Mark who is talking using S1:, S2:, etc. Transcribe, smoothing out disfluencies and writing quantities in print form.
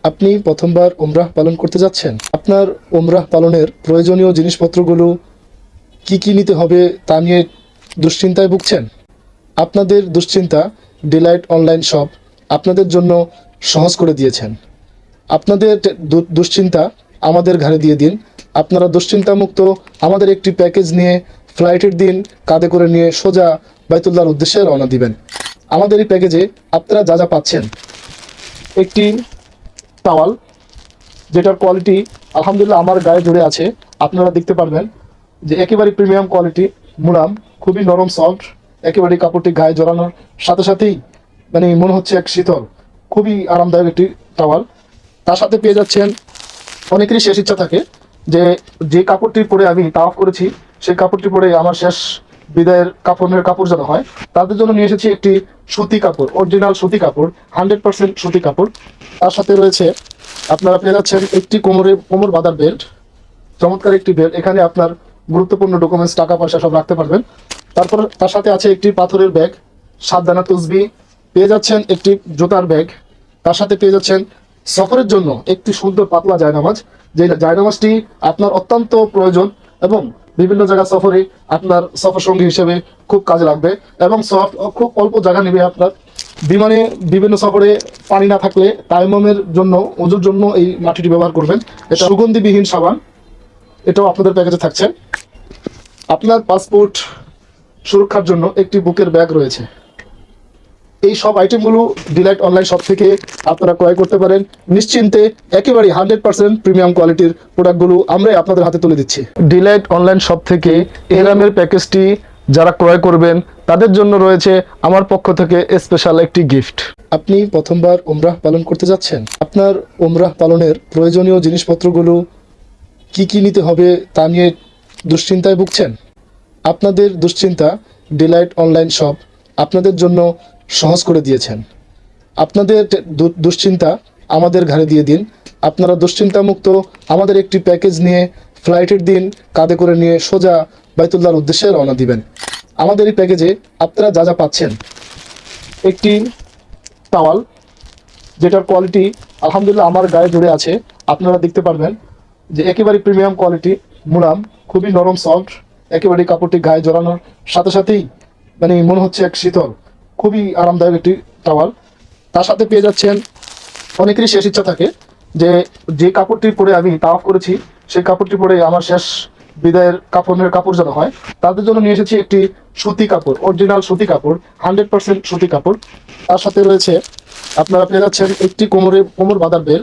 S1: আপনি প্রথমবার উমরাহ পালন করতে যাচ্ছেন। আপনার উমরাহ পালনের প্রয়োজনীয় জিনিসপত্রগুলো কি কি নিতে হবে তা নিয়ে দুশ্চিন্তায় ভুগছেন। আপনাদের দুশ্চিন্তা ডিলাইট অনলাইন শপ আপনাদের জন্য সহজ করে দিয়েছেন। আপনাদের দুশ্চিন্তা আমাদের ঘাড়ে দিয়ে দিন। আপনারা দুশ্চিন্তামুক্ত আমাদের একটি প্যাকেজ নিয়ে ফ্লাইটের দিন কাঁধে করে নিয়ে সোজা বাইতুল্লাহর উদ্দেশ্যে রওনা দিবেন। আমাদের এই প্যাকেজে আপনারা যা যা পাচ্ছেন: একটি টাওয়াল, যেটার কোয়ালিটি আলহামদুলিল্লাহ আমার গায়ে জুড়ে আছে, আপনারা দেখতে পারবেন যে একেবারে প্রিমিয়াম কোয়ালিটি, মুলাম, খুবই নরম সফট, একেবারে কাপড়টি গায়ে জড়ানোর সাথে সাথেই মানে মনে হচ্ছে এক শীতল, খুবই আরামদায়ক একটি টাওয়াল। তার সাথে পেয়ে যাচ্ছেন, অনেকেরই শেষ ইচ্ছা থাকে যে কাপড়টি পরে আমি তাওয়াফ করেছি সেই কাপড়টি পরে আমার শেষ বিদায়ের কাপড় যেন হয়, তাদের জন্য নিয়ে এসেছি একটি সুতি কাপড়, অরিজিনাল সুতি কাপড়, 100% সুতি কাপড়। তার সাথে রয়েছে আপনারা পেয়ে যাচ্ছেন একটি কোমর বাঁধার বেল্ট, চমৎকার একটি বেল্ট, এখানে আপনার গুরুত্বপূর্ণ ডকুমেন্টস, টাকা পয়সা সব রাখতে পারবেন। তারপর তার সাথে আছে একটি পাথরের ব্যাগ, 7 দানা তসবি, পেয়ে যাচ্ছেন একটি জুতার ব্যাগ, তার সাথে পেয়ে যাচ্ছেন সফরের জন্য একটি সুন্দর পাতলা জায়নামাজ, যে জায়নামাজটি আপনার অত্যন্ত প্রয়োজন এবং বিভিন্ন জায়গা সফরে আপনার সফর সঙ্গী হিসেবে খুব কাজে লাগবে এবং সফট, খুব অল্প জায়গা নেবে আপনার বিমানে। বিভিন্ন সফরে পানি না থাকলে তায়াম্মুমের জন্য, ওযুর জন্য এই মাটিটি ব্যবহার করবেন। এটা সুগন্ধিবিহীন সাবান, এটাও আপনাদের প্যাকেজে থাকছে। আপনার পাসপোর্ট সুরক্ষার জন্য একটি বুকের ব্যাগ রয়েছে। এই সব আইটেমগুলো ডিলাইট অনলাইন শপ থেকে আপনারা ক্রয় করতে পারেন নিশ্চিন্তে। একেবারে 100% প্রিমিয়াম কোয়ালিটির প্রোডাক্টগুলো আমরাই আপনাদের হাতে তুলে দিচ্ছি। ডিলাইট অনলাইন শপ থেকে এহরামের প্যাকেজটি যারা ক্রয় করবেন তাদের জন্য রয়েছে আমার পক্ষ থেকে স্পেশাল একটি গিফট। আপনি প্রথমবার উমরাহ পালন করতে যাচ্ছেন। আপনার উমরাহ পালনের প্রয়োজনীয় জিনিসপত্রগুলো কি কি নিতে হবে তা নিয়ে দুশ্চিন্তায় ভুগছেন। আপনাদের দুশ্চিন্তা ডিলাইট অনলাইন শপ আপনাদের জন্য সহজ করে দিয়েছেন। আপনাদের দুশ্চিন্তা আমাদের ঘাড়ে দিয়ে দিন। আপনারা দুশ্চিন্তামুক্ত আমাদের একটি প্যাকেজ নিয়ে ফ্লাইটের দিন কাঁধে করে নিয়ে সোজা বাইতুল্লাহর উদ্দেশ্যে রওনা দিবেন। আমাদের এই প্যাকেজে আপনারা যা যা পাচ্ছেন: একটি টাওয়াল, যেটার কোয়ালিটি আলহামদুলিল্লাহ আমার গায়ে জুড়ে আছে, আপনারা দেখতে পারবেন যে একেবারে প্রিমিয়াম কোয়ালিটি, মুলাম, খুবই নরম সফট, একেবারে কাপড়টি গায়ে জড়ানোর সাথে সাথেই মানে মনে হচ্ছে এক শীতল, খুবই আরামদায়ক একটি টাওয়াল। তার সাথে পেয়ে যাচ্ছেন, অনেকেরই শেষ ইচ্ছা থাকে যে কাপড়টি পরে আমি তাওয়াফ করেছি সেই কাপড়টি পরে আমার শেষ বিদায়ের কাপড় যেন হয়, তাদের জন্য নিয়ে এসেছি একটি সুতি কাপড়, অরিজিনাল সুতি কাপড়, 100% সুতি কাপড়। তার সাথে রয়েছে আপনারা পেয়ে যাচ্ছেন একটি কোমর বাঁধার বেল্ট,